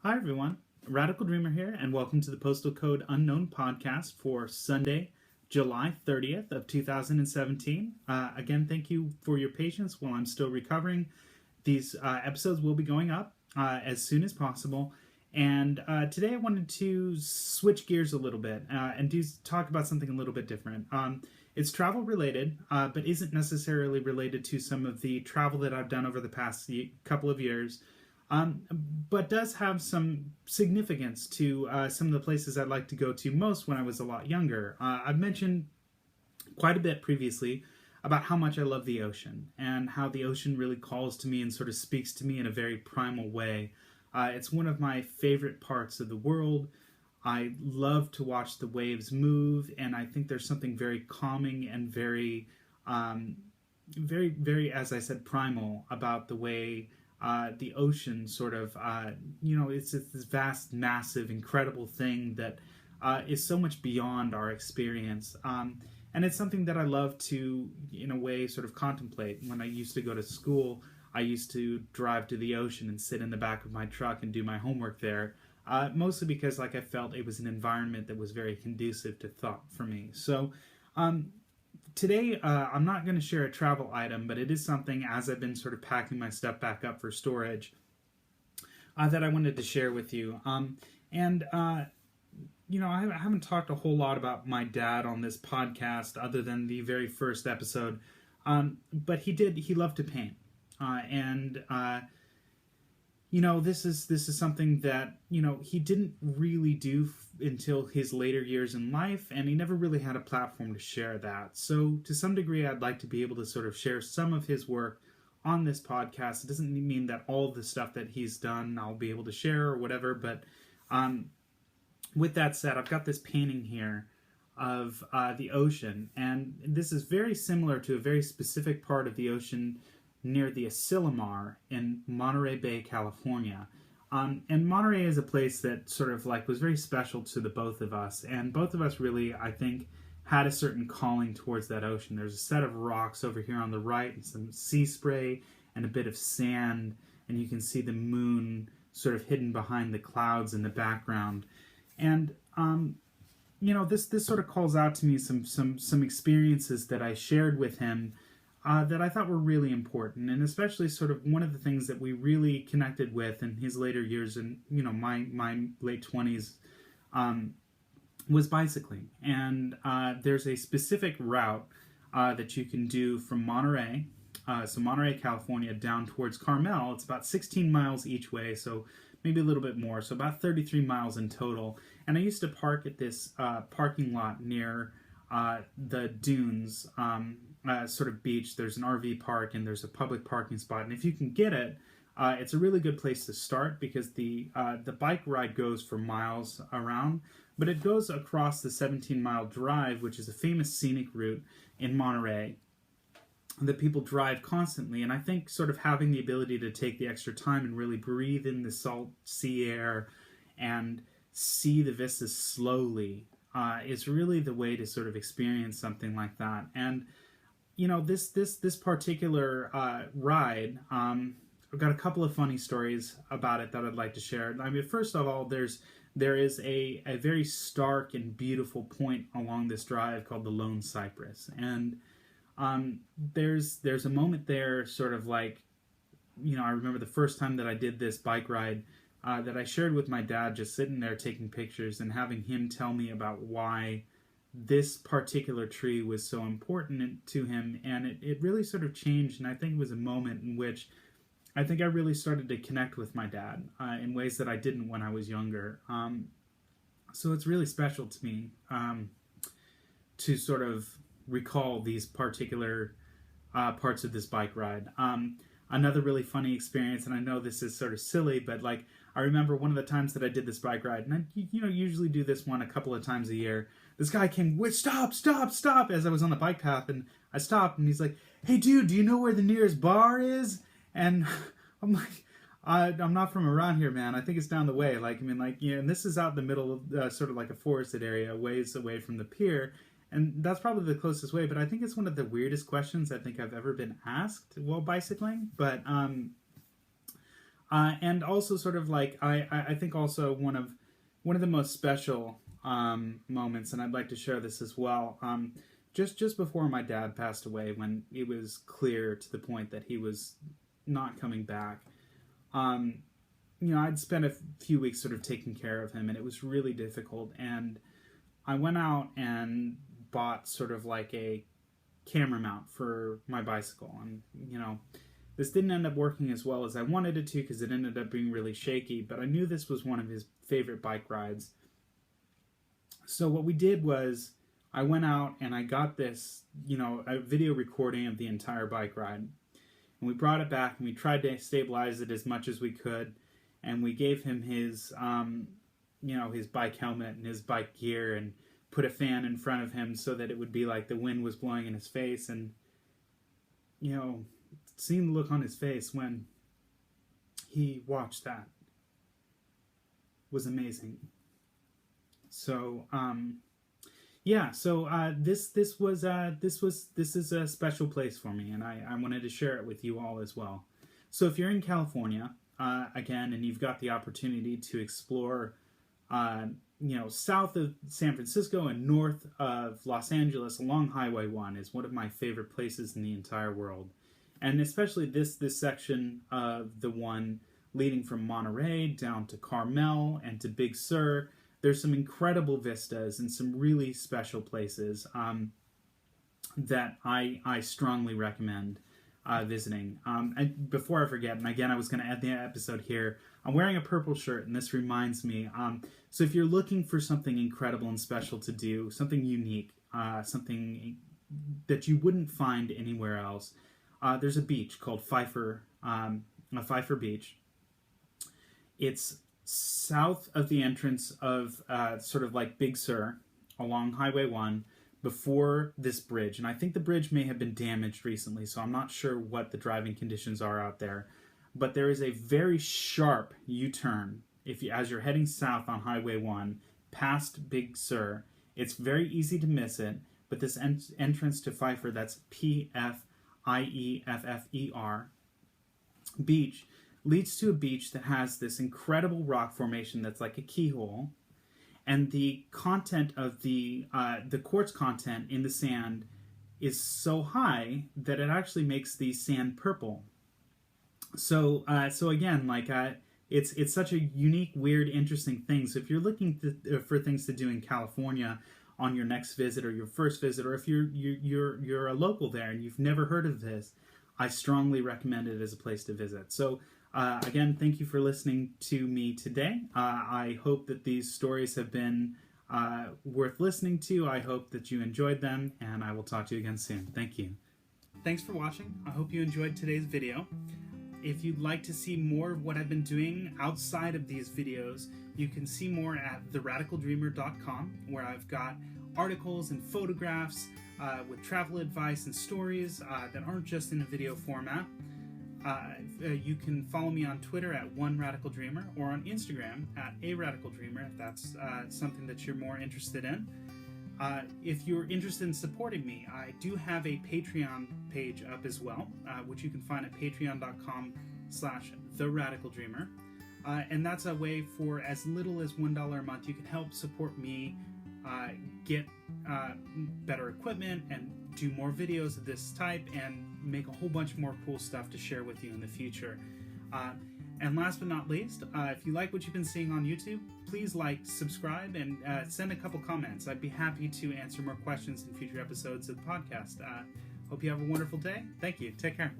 Hi everyone, Radical Dreamer here, and welcome to the Postal Code Unknown podcast for Sunday, July 30th of 2017. Again, thank you for your patience while I'm still recovering. These episodes will be going up as soon as possible. And today I wanted to switch gears a little bit and talk about something a little bit different. It's travel related, but isn't necessarily related to some of the travel that I've done over the past couple of years, but does have some significance to some of the places I'd like to go to most when I was a lot younger. I've mentioned quite a bit previously about how much I love the ocean and how the ocean really calls to me and sort of speaks to me in a very primal way. It's one of my favorite parts of the world. I love to watch the waves move, and I think there's something very calming and very, as I said, primal about the way the ocean sort of, it's this vast, massive, incredible thing that is so much beyond our experience. And it's something that I love to, in a way, sort of contemplate. When I used to go to school, I used to drive to the ocean and sit in the back of my truck and do my homework there. Mostly because, I felt it was an environment that was very conducive to thought for me. So, today, I'm not going to share a travel item, but it is something, as I've been sort of packing my stuff back up for storage, that I wanted to share with you. I haven't talked a whole lot about my dad on this podcast other than the very first episode, but he loved to paint. This is something that he didn't really do until his later years in life, and he never really had a platform to share that. So to some degree, I'd like to be able to sort of share some of his work on this podcast. It doesn't mean that all of the stuff that he's done I'll be able to share or whatever, but with that said, I've got this painting here of the ocean, and this is very similar to a very specific part of the ocean near the Asilomar in Monterey Bay, California. And Monterey is a place that sort of was very special to the both of us, and both of us really, I think, had a certain calling towards that ocean. There's a set of rocks over here on the right, and some sea spray, and a bit of sand, and you can see the moon sort of hidden behind the clouds in the background. And this sort of calls out to me some experiences that I shared with him that I thought were really important, and especially sort of one of the things that we really connected with in his later years, and my late 20s, was bicycling. And there's a specific route that you can do from Monterey, so Monterey, California, down towards Carmel. It's about 16 miles each way, so maybe a little bit more, so about 33 miles in total. And I used to park at this parking lot near the dunes, sort of beach. There's an RV park and there's a public parking spot, and if you can get it, it's a really good place to start because the bike ride goes for miles around, but it goes across the 17-mile drive, which is a famous scenic route in Monterey that people drive constantly. And I think sort of having the ability to take the extra time and really breathe in the salt sea air and see the vistas slowly is really the way to sort of experience something like that. And this particular ride, I've got a couple of funny stories about it that I'd like to share. I mean, first of all, there is a very stark and beautiful point along this drive called the Lone Cypress, and there's a moment there, sort of I remember the first time that I did this bike ride that I shared with my dad, just sitting there taking pictures and having him tell me about why this particular tree was so important to him. And it really sort of changed, and I think it was a moment in which I think I really started to connect with my dad in ways that I didn't when I was younger. So it's really special to me to sort of recall these particular parts of this bike ride. Another really funny experience, and I know this is sort of silly, but I remember one of the times that I did this bike ride, and I usually do this one a couple of times a year. This guy came, stop, as I was on the bike path, and I stopped, and he's like, hey dude, do you know where the nearest bar is? And I'm like, I'm not from around here, man. I think it's down the way. And this is out in the middle of sort of like a forested area, ways away from the pier. And that's probably the closest way, but I think it's one of the weirdest questions I think I've ever been asked while bicycling. But And also sort of like I think also one of the most special moments, and I'd like to share this as well. Just before my dad passed away, when it was clear to the point that he was not coming back, I'd spent a few weeks sort of taking care of him, and it was really difficult. And I went out and bought sort of like a camera mount for my bicycle, and this didn't end up working as well as I wanted it to because it ended up being really shaky, but I knew this was one of his favorite bike rides. So what we did was I went out and I got this, a video recording of the entire bike ride. And we brought it back and we tried to stabilize it as much as we could. And we gave him his, his bike helmet and his bike gear and put a fan in front of him so that it would be like the wind was blowing in his face. And, seeing the look on his face when he watched that was amazing. So this is a special place for me, and I wanted to share it with you all as well. So if you're in California again, and you've got the opportunity to explore south of San Francisco and north of Los Angeles along Highway 1 is one of my favorite places in the entire world. And especially this section of the one leading from Monterey down to Carmel and to Big Sur. There's some incredible vistas and some really special places that I strongly recommend visiting. And before I forget, and again, I was going to end the episode here, I'm wearing a purple shirt, and this reminds me. So if you're looking for something incredible and special to do, something unique, something that you wouldn't find anywhere else, there's a beach called Pfeiffer Beach. It's south of the entrance of sort of like Big Sur along Highway 1 before this bridge. And I think the bridge may have been damaged recently, so I'm not sure what the driving conditions are out there. But there is a very sharp U-turn as you're heading south on Highway 1 past Big Sur. It's very easy to miss it, but this entrance to Pfeiffer, that's Pieffer Beach, leads to a beach that has this incredible rock formation that's like a keyhole, and the content of the quartz content in the sand is so high that it actually makes the sand purple. So again, it's such a unique, weird, interesting thing. So if you're looking for things to do in California on your next visit or your first visit, or if you're a local there and you've never heard of this, I strongly recommend it as a place to visit. So again, thank you for listening to me today. I hope that these stories have been worth listening to. I hope that you enjoyed them, and I will talk to you again soon. Thank you. Thanks for watching. I hope you enjoyed today's video. If you'd like to see more of what I've been doing outside of these videos, you can see more at theradicaldreamer.com, where I've got articles and photographs with travel advice and stories that aren't just in a video format. You can follow me on Twitter at @OneRadicalDreamer or on Instagram at @aradicaldreamer if that's something that you're more interested in. If you're interested in supporting me, I do have a Patreon page up as well, which you can find at patreon.com/TheRadicalDreamer. And that's a way for as little as $1 a month you can help support me get better equipment and do more videos of this type and make a whole bunch more cool stuff to share with you in the future. And last but not least, if you like what you've been seeing on YouTube, please like, subscribe, and send a couple comments. I'd be happy to answer more questions in future episodes of the podcast. Hope you have a wonderful day. Thank you. Take care.